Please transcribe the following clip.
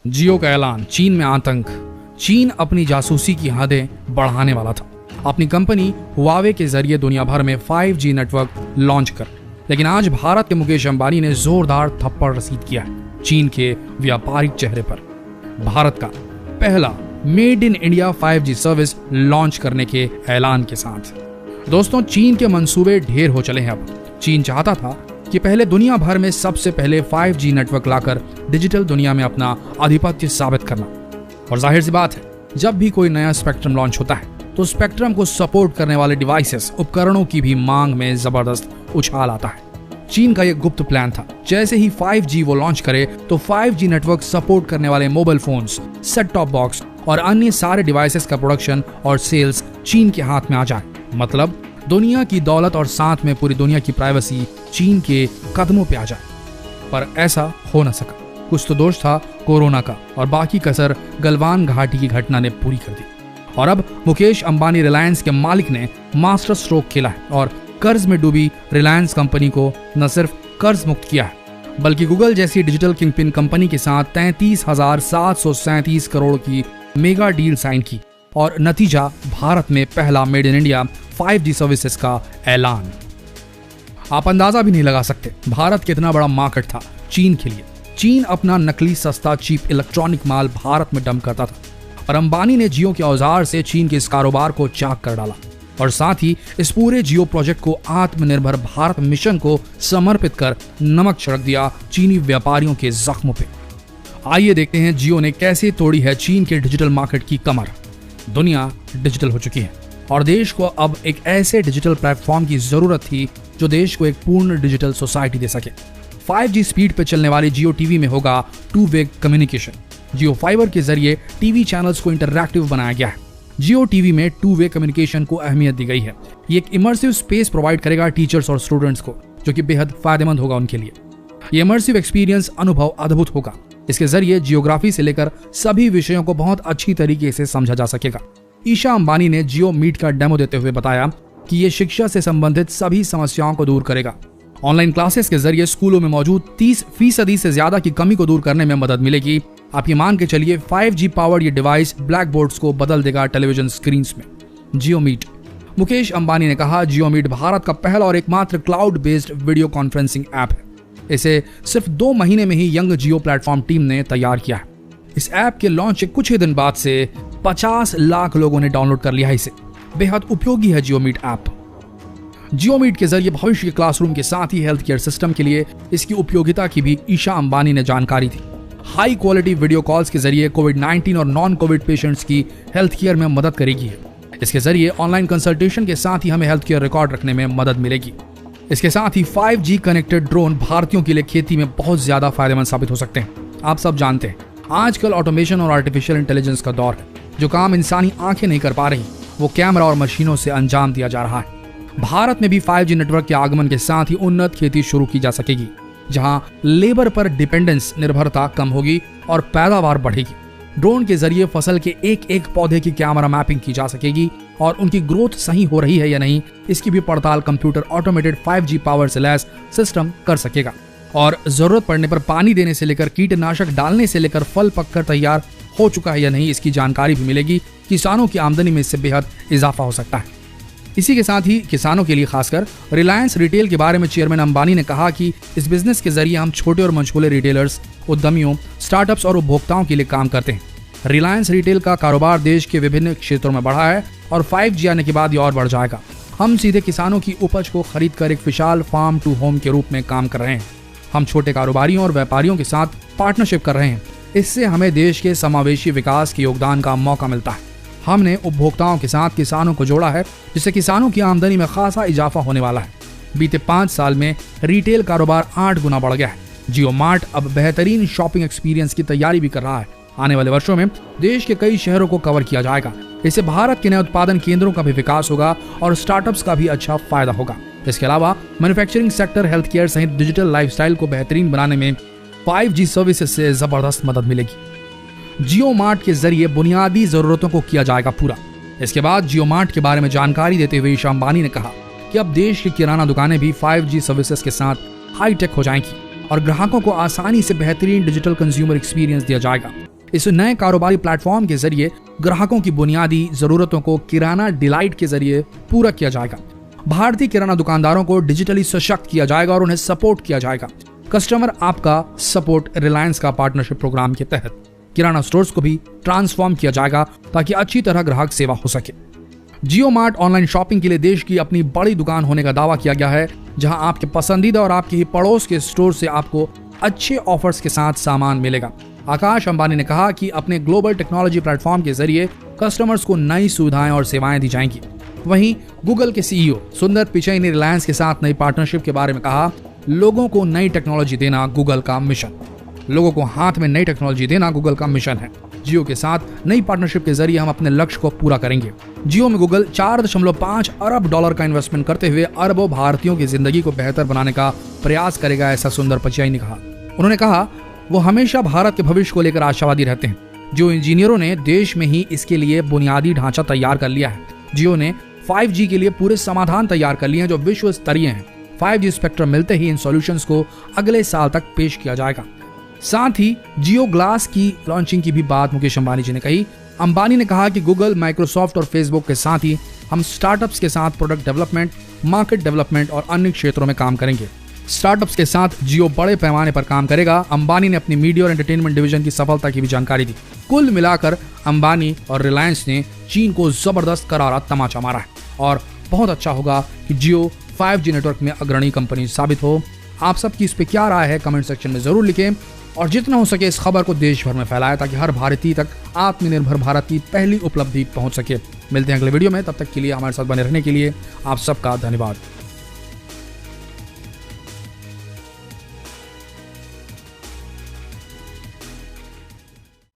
जियो का ऐलान, चीन में आतंक। चीन अपनी जासूसी की हदें बढ़ाने वाला था, अपनी कंपनी हुआवे के जरिए दुनिया भर में 5G नेटवर्क लॉन्च कर। लेकिन आज भारत के मुकेश अंबानी ने जोरदार थप्पड़ रसीद किया है चीन के व्यापारिक चेहरे पर, भारत का पहला made in India 5G service launch करने के ऐलान के साथ। दोस्तों, चीन के मंसूबे ढेर हो चले हैं। अब चीन चाहता था कि पहले दुनिया भर में सबसे पहले 5G नेटवर्क लाकर डिजिटल दुनिया में अपना आधिपत्य साबित करना। और जाहिर सी बात है, जब भी कोई नया स्पेक्ट्रम लॉन्च होता है तो स्पेक्ट्रम को सपोर्ट करने वाले डिवाइसेस, उपकरणों की भी मांग में जबरदस्त उछाल आता है। चीन का यह गुप्त प्लान था, जैसे ही 5G वो लॉन्च करे तो 5G नेटवर्क सपोर्ट करने वाले mobile phones, set top box और अन्य सारे डिवाइसेस का प्रोडक्शन और सेल्स चीन के हाथ में आ जाए। मतलब दुनिया की दौलत और साथ में पूरी दुनिया की प्राइवेसी चीन के कदमों पे आ जाए। पर ऐसा हो न सका। कुछ तो दोष था कोरोना का, और बाकी कसर गलवान घाटी की घटना ने पूरी कर दी। और अब मुकेश अंबानी रिलायंस के मालिक ने मास्टर स्ट्रोक खेला है और कर्ज में डूबी रिलायंस कंपनी को न सिर्फ कर्ज मुक्त किया है, बल्कि गूगल जैसी डिजिटल किंगपिन कंपनी के साथ 33,737 करोड़ की मेगा डील साइन की। और नतीजा, भारत में पहला made in India 5G services का ऐलान। आप अंदाजा भी नहीं लगा सकते भारत कितना बड़ा मार्केट था चीन के लिए। चीन अपना नकली सस्ता चीप इलेक्ट्रॉनिक माल भारत में डंप करता था, और अंबानी ने जियो के औजार से चीन के इस कारोबार को चाक कर डाला और साथ ही इस पूरे जियो प्रोजेक्ट को आत्मनिर्भर भारत मिशन को समर्पित कर नमक छिड़क दिया चीनी व्यापारियों के जख्मों पे। आइए देखते हैं जियो ने कैसे तोड़ी है चीन के डिजिटल मार्केट की कमर। दुनिया डिजिटल हो चुकी है और देश को अब एक ऐसे डिजिटल प्लेटफॉर्म की जरूरत थी जो देश को एक पूर्ण डिजिटल सोसाइटी दे सके। 5G स्पीड पर चलने वाली जियो टीवी में होगा 2 वे कम्युनिकेशन। जियो फाइबर के जरिए टीवी चैनल्स को इंटरैक्टिव बनाया गया है। जियो टीवी में 2 वे कम्युनिकेशन को अहमियत दी गई है। ये एक इमर्सिव स्पेस प्रोवाइड करेगा टीचर्स और स्टूडेंट्स को, जो कि बेहद फायदेमंद होगा उनके लिए। ये इमर्सिव एक्सपीरियंस अनुभव अद्भुत होगा। इसके जरिए जियोग्राफी से लेकर सभी विषयों को बहुत अच्छी तरीके से समझा जा सकेगा। ईशा अंबानी ने जियो मीट का डेमो देते हुए बताया कि ये शिक्षा से संबंधित सभी समस्याओं को दूर करेगा। ऑनलाइन क्लासेस के जरिए स्कूलों में मौजूद 30% से ज्यादा की कमी को दूर करने में मदद मिलेगी। आप ये मान के चलिए 5G पावर्ड ये डिवाइस ब्लैक बोर्ड्स को बदल देगा टेलीविजन स्क्रीन में। जियो मीट। मुकेश अंबानी ने कहा, जियो मीट भारत का पहला और एकमात्र cloud based video conferencing app है। इसे सिर्फ 2 महीने में ही यंग जियो प्लेटफॉर्म टीम ने तैयार किया है। इस ऐप के लॉन्च के कुछ ही दिन बाद से 50 लाख लोगों ने डाउनलोड कर लिया है इसे। बेहद उपयोगी है जियो मीट ऐप। जियो मीट के जरिए भविष्य के क्लासरूम के साथ ही हेल्थ केयर सिस्टम के लिए इसकी उपयोगिता की भी ईशा अंबानी ने जानकारी दी। हाई क्वालिटी वीडियो कॉल्स के जरिए कोविड-19 और नॉन कोविड पेशेंट्स की हेल्थ केयर में मदद करेगी। इसके जरिए ऑनलाइन कंसल्टेशन के साथ ही हमें हेल्थ केयर रिकॉर्ड रखने में मदद मिलेगी। इसके साथ ही 5G कनेक्टेड ड्रोन भारतीयों के लिए खेती में बहुत ज्यादा फायदेमंद साबित हो सकते हैं। आप सब जानते हैं आजकल ऑटोमेशन और आर्टिफिशियल इंटेलिजेंस का दौर है। जो काम इंसानी आंखें नहीं कर पा रही, वो कैमरा और मशीनों से अंजाम दिया जा रहा है। भारत में भी 5G नेटवर्क के आगमन के साथ ही उन्नत खेती शुरू की जा सकेगी, जहां लेबर पर डिपेंडेंस निर्भरता कम होगी और पैदावार बढ़ेगी। ड्रोन के जरिए फसल के एक पौधे की कैमरा मैपिंग की जा सकेगी और उनकी ग्रोथ सही हो रही है या नहीं, इसकी भी पड़ताल कंप्यूटर ऑटोमेटेड 5G पावर से लैस सिस्टम कर सकेगा। और जरूरत पड़ने पर पानी देने से लेकर कीटनाशक डालने से लेकर फल पककर तैयार हो चुका है या नहीं, इसकी जानकारी भी मिलेगी। किसानों की आमदनी में इससे बेहद इजाफा हो सकता है। इसी के साथ ही किसानों के लिए खासकर रिलायंस रिटेल के बारे में चेयरमैन अंबानी ने कहा कि इस बिजनेस के जरिए हम छोटे और मझोले रिटेलर्स, उद्यमियों, स्टार्टअप्स और उपभोक्ताओं के लिए काम करते हैं। रिलायंस रिटेल का कारोबार देश के विभिन्न क्षेत्रों में बढ़ा है और 5G आने के बाद ये और बढ़ जाएगा। हम सीधे किसानों की उपज को खरीद कर एक विशाल फार्म टू होम के रूप में काम कर रहे हैं। हम छोटे कारोबारियों और व्यापारियों के साथ पार्टनरशिप कर रहे हैं। इससे हमें देश के समावेशी विकास के योगदान का मौका मिलता है। हमने उपभोक्ताओं के साथ किसानों को जोड़ा है, जिससे किसानों की आमदनी में खासा इजाफा होने वाला है। बीते 5 साल में रिटेल कारोबार 8 गुना बढ़ गया है। जियो मार्ट अब बेहतरीन शॉपिंग एक्सपीरियंस की तैयारी भी कर रहा है। आने वाले वर्षों में देश के कई शहरों को कवर किया जाएगा। इससे भारत के नए उत्पादन केंद्रों का भी विकास होगा और स्टार्टअप्स का भी अच्छा फायदा होगा। इसके अलावा मैन्युफैक्चरिंग सेक्टर, हेल्थ केयर सहित डिजिटल लाइफस्टाइल को बेहतरीन बनाने में 5G सर्विसेज से जबरदस्त मदद मिलेगी। जियो मार्ट के जरिए बुनियादी जरूरतों को किया जाएगा पूरा। इसके बाद जियो मार्ट के बारे में जानकारी देते हुए ईशा अंबानी ने कहा कि अब देश की किराना दुकानें भी 5G सर्विसेज के साथ हाईटेक हो जाएंगी और ग्राहकों को आसानी से बेहतरीन डिजिटल कंज्यूमर एक्सपीरियंस दिया जाएगा। इस नए कारोबारी प्लेटफॉर्म के जरिए ग्राहकों की बुनियादी जरूरतों को किराना डिलाइट के जरिए पूरा किया जाएगा। भारतीय किराना दुकानदारों को डिजिटली सशक्त किया जाएगा और उन्हें सपोर्ट किया जाएगा। कस्टमर आपका सपोर्ट रिलायंस का पार्टनरशिप प्रोग्राम के तहत किराना स्टोर्स को भी ट्रांसफॉर्म किया जाएगा ताकि अच्छी तरह ग्राहक सेवा हो सके। जियो मार्ट ऑनलाइन शॉपिंग के लिए देश की अपनी बड़ी दुकान होने का दावा किया गया है, जहां आपके पसंदीदा और आपके ही पड़ोस के स्टोर से आपको अच्छे ऑफर्स के साथ सामान मिलेगा। आकाश अंबानी ने कहा कि अपने ग्लोबल टेक्नोलॉजी प्लेटफॉर्म के जरिए कस्टमर्स को नई सुविधाएं और सेवाएं दी जाएंगी। वहीं गूगल के सीईओ सुंदर पिचाई ने रिलायंस के साथ नई पार्टनरशिप के बारे में कहा, लोगों को नई टेक्नोलॉजी देना गूगल का मिशन। लोगों को हाथ में नई टेक्नोलॉजी देना गूगल का मिशन है। जियो के साथ नई पार्टनरशिप के जरिए हम अपने लक्ष्य को पूरा करेंगे। जियो में गूगल 4.5 अरब डॉलर का इन्वेस्टमेंट करते हुए अरबों भारतीयों की जिंदगी को बेहतर बनाने का प्रयास करेगा, ऐसा सुंदर पिचाई ने कहा। उन्होंने कहा वो हमेशा भारत के भविष्य को लेकर आशावादी रहते हैं। जियो इंजीनियरों ने देश में ही इसके लिए बुनियादी ढांचा तैयार कर लिया है। जियो ने 5G के लिए पूरे समाधान तैयार कर लिए हैं जो विश्व स्तरीय हैं। 5G स्पेक्ट्रम मिलते ही इन सॉल्यूशंस को अगले साल तक पेश किया जाएगा। साथ ही जियो ग्लास की लॉन्चिंग की भी बात मुकेश अंबानी जी ने कही। अंबानी ने कहा कि गूगल, माइक्रोसॉफ्ट और फेसबुक के साथ ही हम स्टार्टअप्स के साथ प्रोडक्ट डेवलपमेंट, मार्केट डेवलपमेंट और अन्य क्षेत्रों में काम करेंगे। स्टार्टअप्स के साथ जियो बड़े पैमाने पर काम करेगा। अंबानी ने अपनी मीडिया और एंटरटेनमेंट डिवीजन की सफलता की भी जानकारी दी। कुल मिलाकर अंबानी और रिलायंस ने चीन को जबरदस्त करारा तमाचा मारा है और बहुत अच्छा होगा कि जियो 5G नेटवर्क में अग्रणी कंपनी साबित हो। आप सबकी इस पे क्या राय है कमेंट सेक्शन में जरूर लिखें और जितना हो सके इस खबर को देश भर में फैलाएं ताकि हर भारतीय तक आत्मनिर्भर भारत की पहली उपलब्धि पहुंच सके। मिलते हैं अगले वीडियो में, तब तक के लिए हमारे साथ बने रहने के लिए आप सबका धन्यवाद।